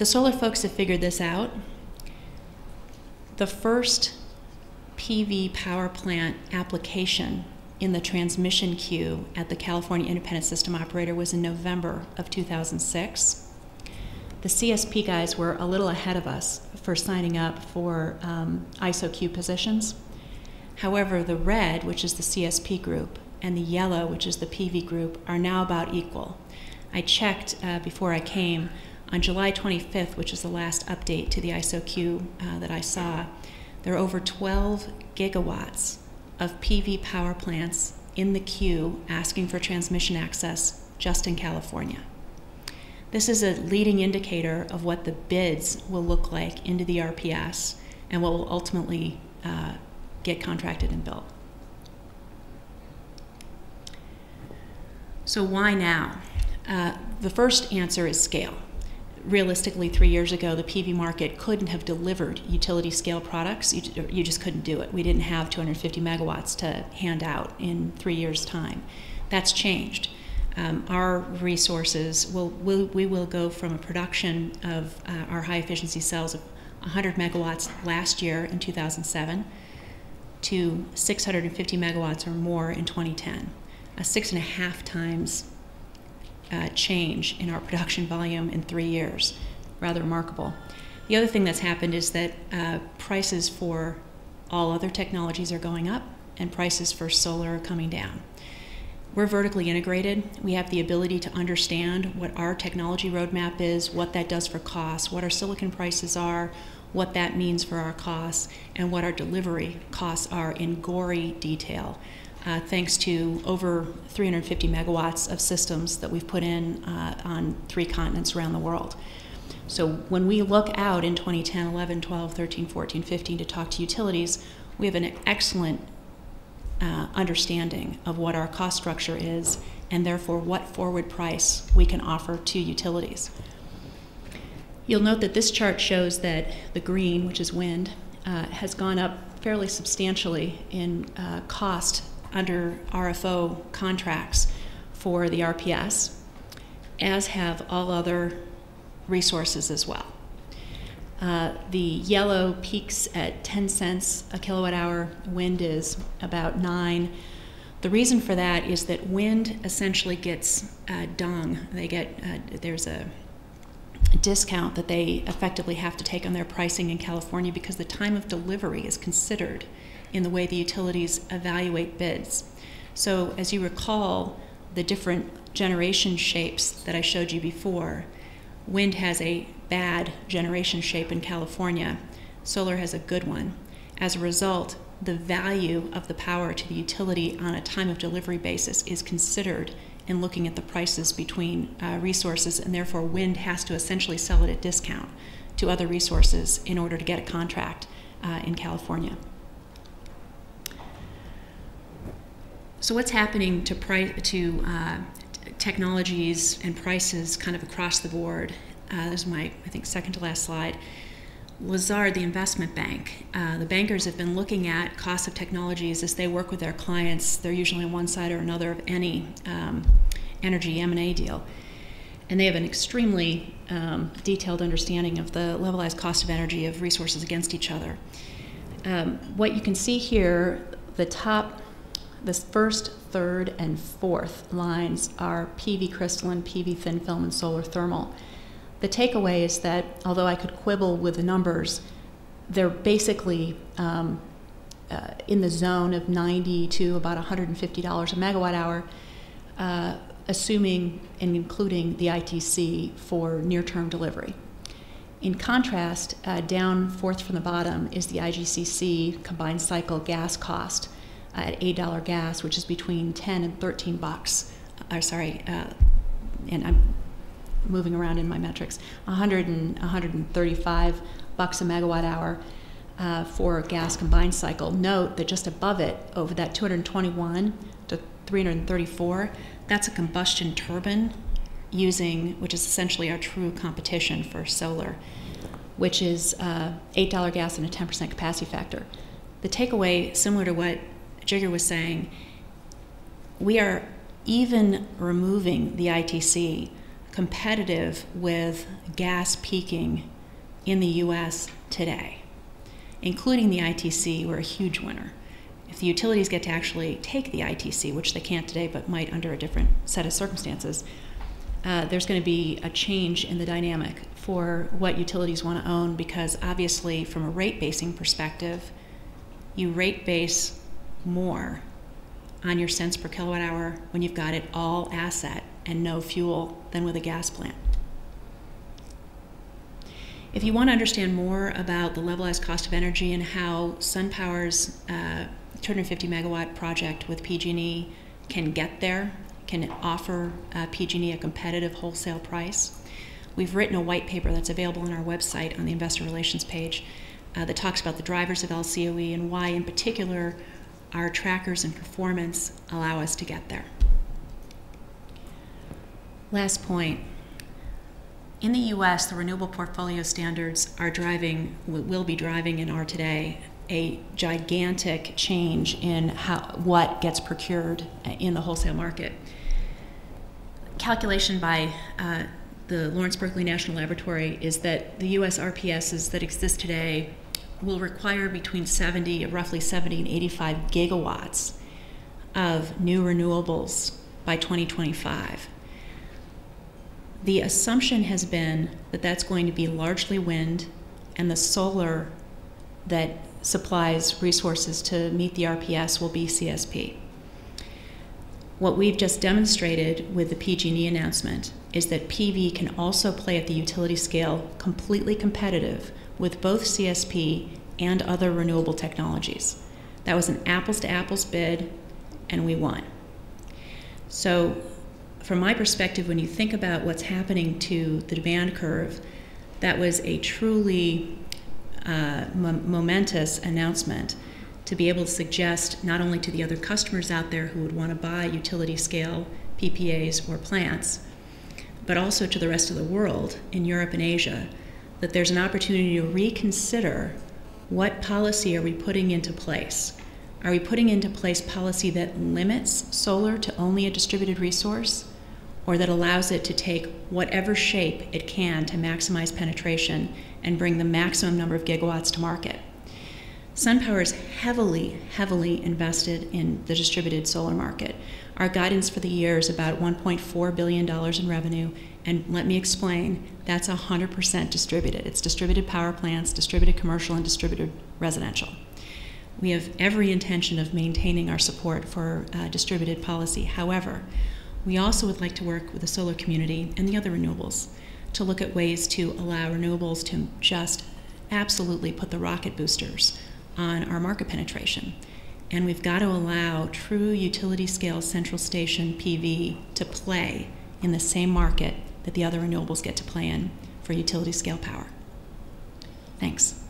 The solar folks have figured this out. The first PV power plant application in the transmission queue at the California Independent System Operator was in November of 2006. The CSP guys were a little ahead of us for signing up for ISO queue positions. However, the red, which is the CSP group, and the yellow, which is the PV group, are now about equal. I checked before I came. On July 25th, which is the last update to the ISO queue that I saw, there are over 12 gigawatts of PV power plants in the queue asking for transmission access just in California. This is a leading indicator of what the bids will look like into the RPS and what will ultimately get contracted and built. So why now? The first answer is scale. Realistically, 3 years ago, the PV market couldn't have delivered utility scale products. You just couldn't do it. We didn't have 250 megawatts to hand out in 3 years' time. That's changed. Our resources, we will go from a production of our high efficiency cells of 100 megawatts last year in 2007 to 650 megawatts or more in 2010, a 6.5 times change in our production volume in 3 years. Rather remarkable. The other thing that's happened is that prices for all other technologies are going up and prices for solar are coming down. We're vertically integrated. We have the ability to understand what our technology roadmap is, what that does for costs, what our silicon prices are, what that means for our costs, and what our delivery costs are in gory detail. Thanks to over 350 megawatts of systems that we've put in on 3 continents around the world. So when we look out in 2010, 11, 12, 13, 14, 15 to talk to utilities, we have an excellent understanding of what our cost structure is and therefore what forward price we can offer to utilities. You'll note that this chart shows that the green, which is wind, has gone up fairly substantially in cost under RFO contracts for the RPS, as have all other resources as well. The yellow peaks at 10 cents a kilowatt hour, wind is about 9. The reason for that is that wind essentially gets dung. They get, there's a discount that they effectively have to take on their pricing in California because the time of delivery is considered in the way the utilities evaluate bids. So as you recall, the different generation shapes that I showed you before, wind has a bad generation shape in California, solar has a good one. As a result, the value of the power to the utility on a time of delivery basis is considered in looking at the prices between resources, and therefore wind has to essentially sell it at discount to other resources in order to get a contract in California. So what's happening to technologies and prices kind of across the board? This is my, I think, second to last slide. Lazard, the investment bank, the bankers have been looking at costs of technologies as they work with their clients. They're usually on one side or another of any energy M&A deal. And they have an extremely detailed understanding of the levelized cost of energy of resources against each other. What you can see here, the first, third, and fourth lines are PV crystalline, PV thin film, and solar thermal. The takeaway is that although I could quibble with the numbers, they're basically in the zone of 90 to about $150 a megawatt hour, assuming and including the ITC for near-term delivery. In contrast, down fourth from the bottom is the IGCC combined cycle gas cost at $8 gas, which is between 10 and 13 bucks. And I'm moving around in my metrics, 100 and 135 bucks a megawatt hour for gas combined cycle. Note that just above it, over that 221 to 334, that's a combustion turbine which is essentially our true competition for solar, which is $8 gas and a 10% capacity factor. The takeaway, similar to what Jigger was saying, we are even removing the ITC. competitive with gas peaking in the US today, including the ITC. We're a huge winner. If the utilities get to actually take the ITC, which they can't today but might under a different set of circumstances, there's going to be a change in the dynamic for what utilities want to own, because obviously from a rate basing perspective, you rate base more on your cents per kilowatt hour when you've got it all asset and no fuel than with a gas plant. If you want to understand more about the levelized cost of energy and how SunPower's 250 megawatt project with PG&E can get there, can offer PG&E a competitive wholesale price, we've written a white paper that's available on our website on the investor relations page that talks about the drivers of LCOE and why in particular our trackers and performance allow us to get there. Last point. In the US, the renewable portfolio standards are driving, will be driving and are today, a gigantic change in what gets procured in the wholesale market. Calculation by the Lawrence Berkeley National Laboratory is that the US RPSs that exist today will require between roughly 70 and 85 gigawatts of new renewables by 2025. The assumption has been that that's going to be largely wind, and the solar that supplies resources to meet the RPS will be CSP. What we've just demonstrated with the PG&E announcement is that PV can also play at the utility scale completely competitive with both CSP and other renewable technologies. That was an apples to apples bid, and we won. So from my perspective, when you think about what's happening to the demand curve, that was a truly momentous announcement to be able to suggest not only to the other customers out there who would want to buy utility scale PPAs or plants, but also to the rest of the world in Europe and Asia, that there's an opportunity to reconsider what policy are we putting into place. Are we putting into place policy that limits solar to only a distributed resource, or that allows it to take whatever shape it can to maximize penetration and bring the maximum number of gigawatts to market? SunPower is heavily, heavily invested in the distributed solar market. Our guidance for the year is about $1.4 billion in revenue, and let me explain, that's 100% distributed. It's distributed power plants, distributed commercial, and distributed residential. We have every intention of maintaining our support for distributed policy. However, we also would like to work with the solar community and the other renewables to look at ways to allow renewables to just absolutely put the rocket boosters on our market penetration. And we've got to allow true utility scale central station PV to play in the same market that the other renewables get to play in for utility scale power. Thanks.